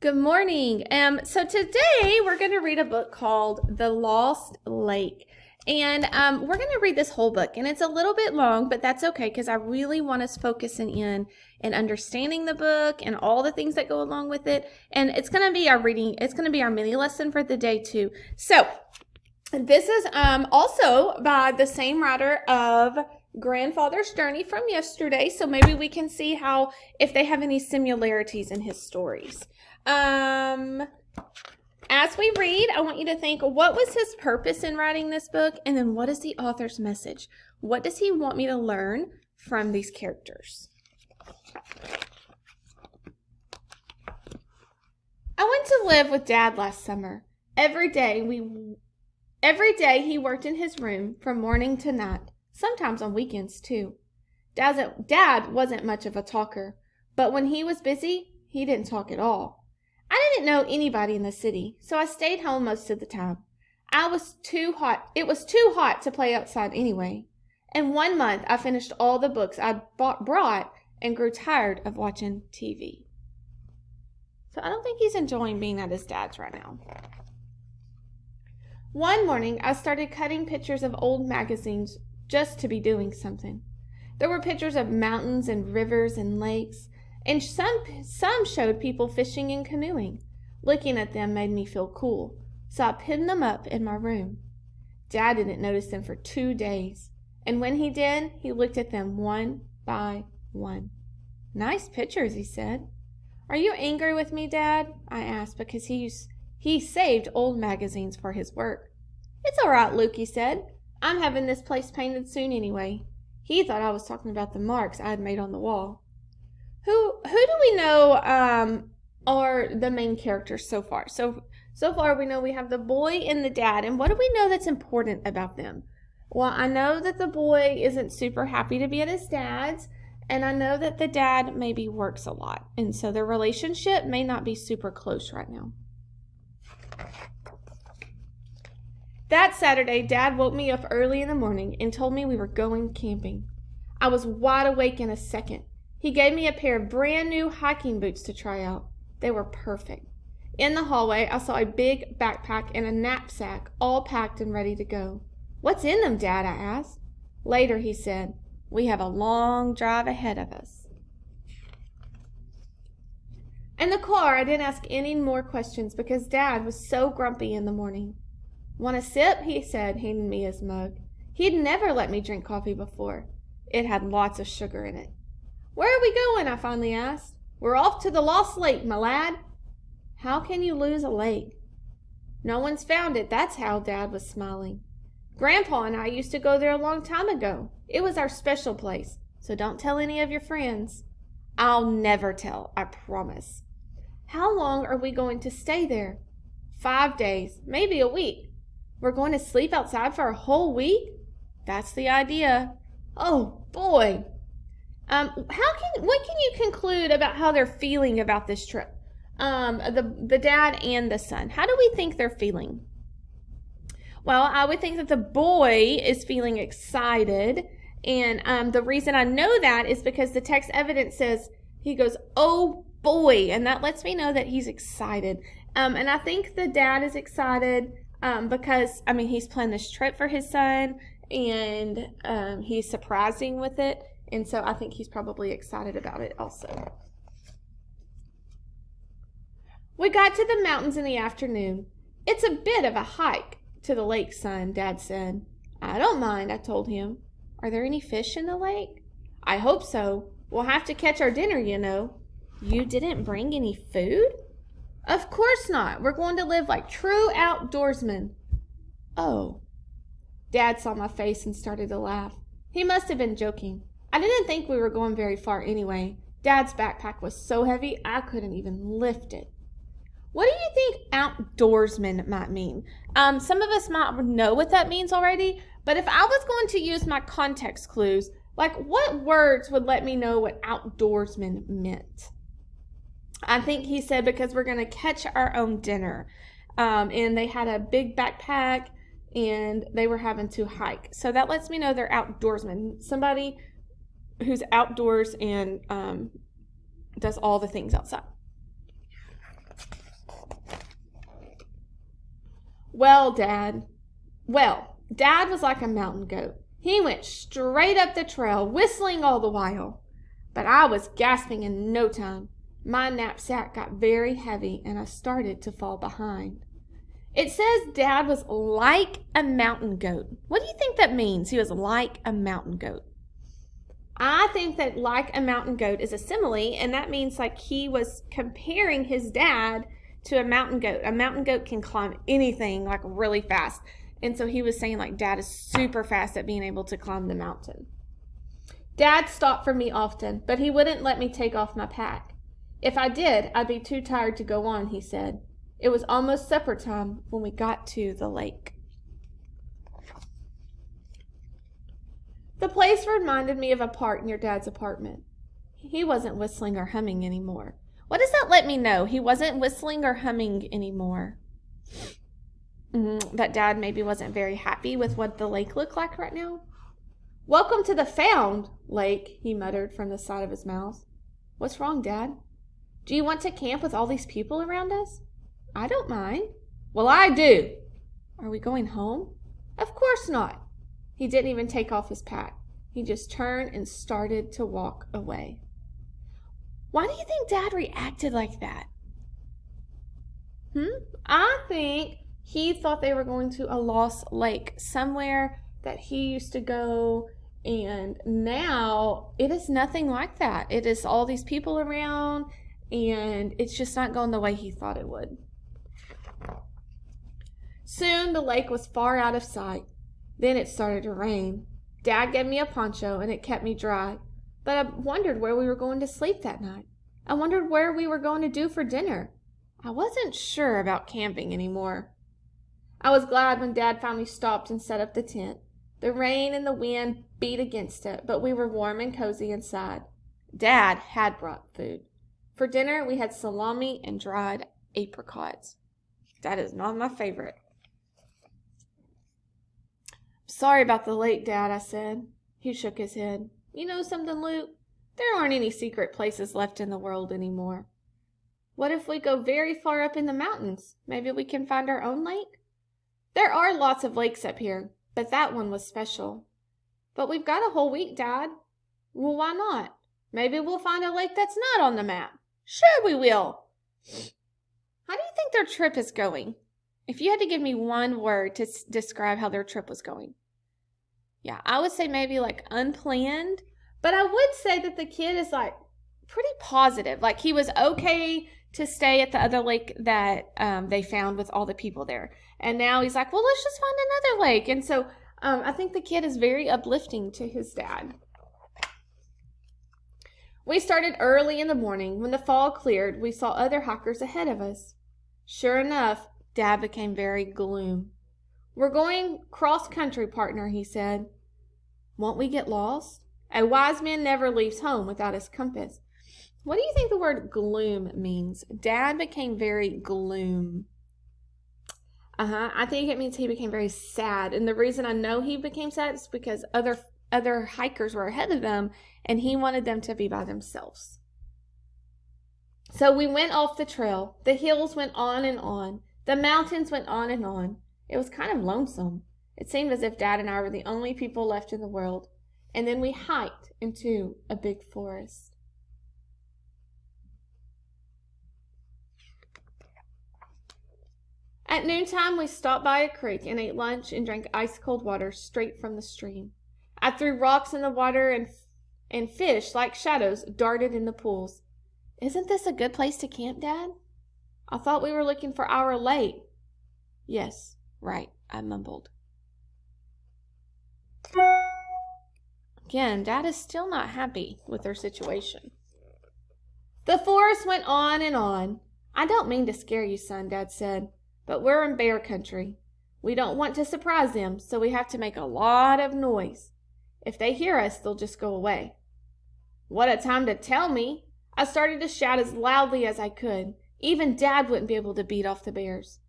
Good morning. So today we're going to read a book called The Lost Lake. And we're going to read this whole book. And it's a little bit long, but that's okay because I really want us focusing in and understanding the book and all the things that go along with it. And it's going to be our reading. It's going to be our mini lesson for the day too. So this is also by the same writer of Grandfather's Journey from yesterday. So maybe we can see if they have any similarities in his stories. As we read, I want you to think, what was his purpose in writing this book? And then what is the author's message? What does he want me to learn from these characters? I went to live with Dad last summer. Every day he worked in his room from morning to night, sometimes on weekends too. Dad wasn't much of a talker, but when he was busy, he didn't talk at all. I didn't know anybody in the city, so I stayed home most of the time. It was too hot to play outside anyway. And 1 month, I finished all the books I'd brought and grew tired of watching TV. So I don't think he's enjoying being at his dad's right now. One morning, I started cutting pictures of old magazines just to be doing something. There were pictures of mountains and rivers and lakes, and some showed people fishing and canoeing. Looking at them made me feel cool, so I pinned them up in my room. Dad didn't notice them for 2 days, and when he did, he looked at them one by one. "Nice pictures," he said. "Are you angry with me, Dad?" I asked, because he saved old magazines for his work. "It's all right, Luke," he said. "I'm having this place painted soon anyway." He thought I was talking about the marks I had made on the wall. Who do we know are the main characters so far? So far we know we have the boy and the dad. And what do we know that's important about them? Well, I know that the boy isn't super happy to be at his dad's. And I know that the dad maybe works a lot. And so their relationship may not be super close right now. That Saturday, Dad woke me up early in the morning and told me we were going camping. I was wide awake in a second. He gave me a pair of brand new hiking boots to try out. They were perfect. In the hallway, I saw a big backpack and a knapsack all packed and ready to go. "What's in them, Dad?" I asked. "Later," he said. "We have a long drive ahead of us." In the car, I didn't ask any more questions because Dad was so grumpy in the morning. "Want a sip?" he said, handing me his mug. He'd never let me drink coffee before. It had lots of sugar in it. "Where are we going?" I finally asked. "We're off to the Lost Lake, my lad." "How can you lose a lake?" "No one's found it, that's how." Dad was smiling. "Grandpa and I used to go there a long time ago. It was our special place, so don't tell any of your friends." "I'll never tell, I promise." "How long are we going to stay there?" 5 days, maybe a week." "We're going to sleep outside for a whole week?" "That's the idea." "Oh, boy." What can you conclude about how they're feeling about this trip? The dad and the son. How do we think they're feeling? Well, I would think that the boy is feeling excited. And the reason I know that is because the text evidence says he goes, "Oh boy." And that lets me know that he's excited. And I think the dad is excited because, he's planning this trip for his son and he's surprising with it. And so I think he's probably excited about it also. We got to the mountains in the afternoon. "It's a bit of a hike to the lake, son," Dad said. "I don't mind," I told him. "Are there any fish in the lake?" "I hope so. We'll have to catch our dinner, you know." "You didn't bring any food?" "Of course not. We're going to live like true outdoorsmen." "Oh." Dad saw my face and started to laugh. He must have been joking. I didn't think we were going very far anyway. Dad's backpack was so heavy I couldn't even lift it. What do you think outdoorsman might mean? Some of us might know what that means already, but if I was going to use my context clues, what words would let me know what outdoorsman meant? I think he said because we're going to catch our own dinner. And they had a big backpack and they were having to hike. So that lets me know they're outdoorsmen. Somebody who's outdoors and does all the things outside. Well, Dad was like a mountain goat. He went straight up the trail, whistling all the while. But I was gasping in no time. My knapsack got very heavy, and I started to fall behind. It says Dad was like a mountain goat. What do you think that means? He was like a mountain goat. I think that like a mountain goat is a simile, and that means like he was comparing his dad to a mountain goat. A mountain goat can climb anything like really fast. And so he was saying like Dad is super fast at being able to climb the mountain. Dad stopped for me often, but he wouldn't let me take off my pack. If I did, I'd be too tired to go on, he said. It was almost supper time when we got to the lake. The place reminded me of a part near Dad's apartment. He wasn't whistling or humming anymore. What does that let me know? He wasn't whistling or humming anymore. That Dad maybe wasn't very happy with what the lake looked like right now. Welcome to the found lake, he muttered from the side of his mouth. What's wrong, Dad? Do you want to camp with all these people around us? I don't mind. Well, I do. Are we going home? Of course not. He didn't even take off his pack. He just turned and started to walk away. Why do you think Dad reacted like that? I think he thought they were going to a lost lake, somewhere that he used to go, and now it is nothing like that. It is all these people around, and it's just not going the way he thought it would. Soon the lake was far out of sight. Then it started to rain. Dad gave me a poncho, and it kept me dry. But I wondered where we were going to sleep that night. I wondered where we were going to do for dinner. I wasn't sure about camping anymore. I was glad when Dad finally stopped and set up the tent. The rain and the wind beat against it, but we were warm and cozy inside. Dad had brought food. For dinner, we had salami and dried apricots. That is not my favorite. Sorry about the lake, Dad, I said. He shook his head. You know something, Luke? There aren't any secret places left in the world anymore. What if we go very far up in the mountains? Maybe we can find our own lake? There are lots of lakes up here, but that one was special. But we've got a whole week, Dad. Well, why not? Maybe we'll find a lake that's not on the map. Sure we will. How do you think their trip is going? If you had to give me one word to describe how their trip was going. Yeah, I would say maybe like unplanned, but I would say that the kid is like pretty positive. Like he was okay to stay at the other lake that they found with all the people there. And now he's like, well, let's just find another lake. And so I think the kid is very uplifting to his dad. We started early in the morning. When the fog cleared, we saw other hikers ahead of us. Sure enough, Dad became very gloom. We're going cross-country, partner, he said. Won't we get lost? A wise man never leaves home without his compass. What do you think the word gloom means? Dad became very gloom. I think it means he became very sad. And the reason I know he became sad is because other hikers were ahead of them, and he wanted them to be by themselves. So we went off the trail. The hills went on and on. The mountains went on and on. It was kind of lonesome. It seemed as if Dad and I were the only people left in the world. And then we hiked into a big forest. At noontime, we stopped by a creek and ate lunch and drank ice-cold water straight from the stream. I threw rocks in the water and fish, like shadows, darted in the pools. Isn't this a good place to camp, Dad? I thought we were looking for our lake. Yes, right, I mumbled. Again, Dad is still not happy with their situation. The forest went on and on. I don't mean to scare you, son, Dad said, but we're in bear country. We don't want to surprise them, so we have to make a lot of noise. If they hear us, they'll just go away. What a time to tell me! I started to shout as loudly as I could. Even Dad wouldn't be able to beat off the bears.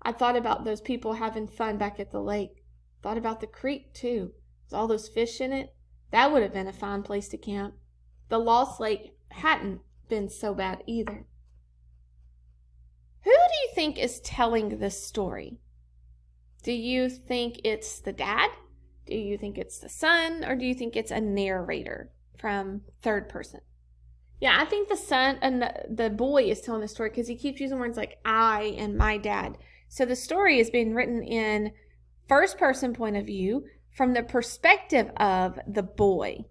I thought about those people having fun back at the lake. Thought about the creek, too, with all those fish in it. That would have been a fine place to camp. The Lost Lake hadn't been so bad either. Who do you think is telling this story? Do you think it's the dad? Do you think it's the son? Or do you think it's a narrator from third person? Yeah, I think the son and the boy is telling the story because he keeps using words like I and my dad. So the story is being written in first person point of view from the perspective of the boy.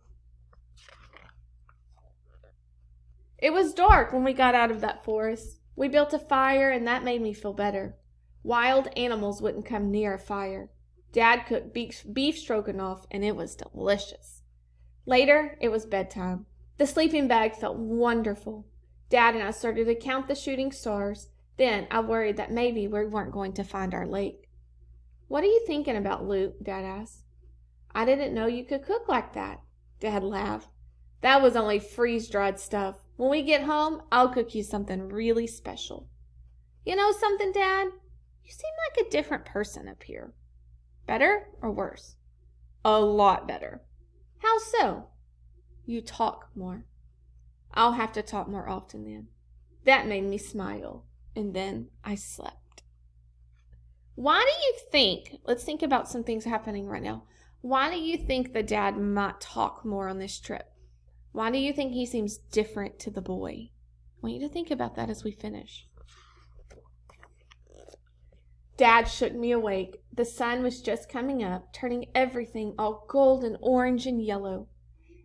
It was dark when we got out of that forest. We built a fire and that made me feel better. Wild animals wouldn't come near a fire. Dad cooked beef stroganoff and it was delicious. Later, it was bedtime. The sleeping bag felt wonderful. Dad and I started to count the shooting stars. Then I worried that maybe we weren't going to find our lake. What are you thinking about, Luke? Dad asked. I didn't know you could cook like that. Dad laughed. That was only freeze-dried stuff. When we get home, I'll cook you something really special. You know something, Dad? You seem like a different person up here. Better or worse? A lot better. How so? You talk more. I'll have to talk more often then. That made me smile, and then I slept. Why do you think, let's think about some things happening right now. Why do you think the dad might talk more on this trip? Why do you think he seems different to the boy? I want you to think about that as we finish. Dad shook me awake. The sun was just coming up, turning everything all gold and orange and yellow.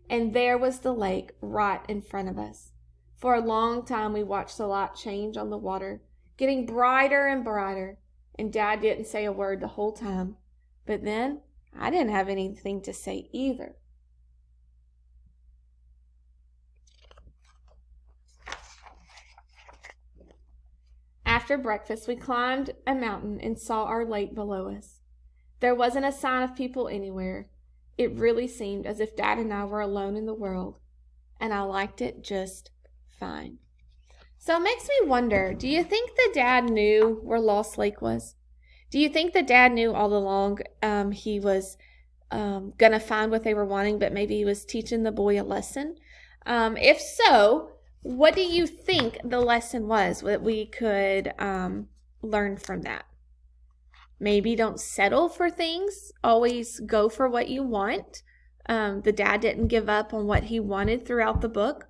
And there was the lake right in front of us. For a long time we watched the light change on the water, getting brighter and brighter, and Dad didn't say a word the whole time. But then I didn't have anything to say either. After breakfast, we climbed a mountain and saw our lake below us. There wasn't a sign of people anywhere. It really seemed as if Dad and I were alone in the world, and I liked it just fine. So it makes me wonder, do you think the dad knew where Lost Lake was? Do you think the dad knew all along he was going to find what they were wanting, but maybe he was teaching the boy a lesson? If so, what do you think the lesson was that we could learn from that? Maybe don't settle for things. Always go for what you want. The dad didn't give up on what he wanted throughout the book.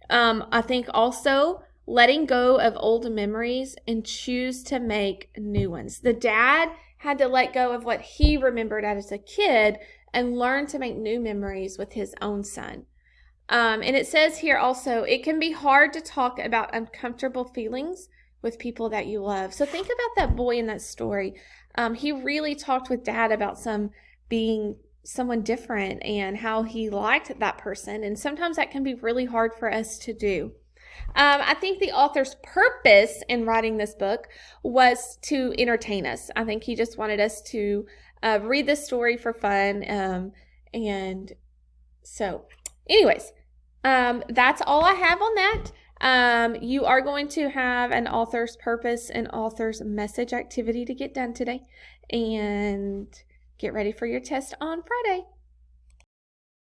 I think also letting go of old memories and choose to make new ones. The dad had to let go of what he remembered as a kid and learn to make new memories with his own son. And it says here also, it can be hard to talk about uncomfortable feelings with people that you love. So think about that boy in that story. He really talked with Dad about being someone different and how he liked that person. And sometimes that can be really hard for us to do. I think the author's purpose in writing this book was to entertain us. I think he just wanted us to read this story for fun. And so anyways, that's all I have on that. You are going to have an author's purpose and author's message activity to get done today, and get ready for your test on Friday.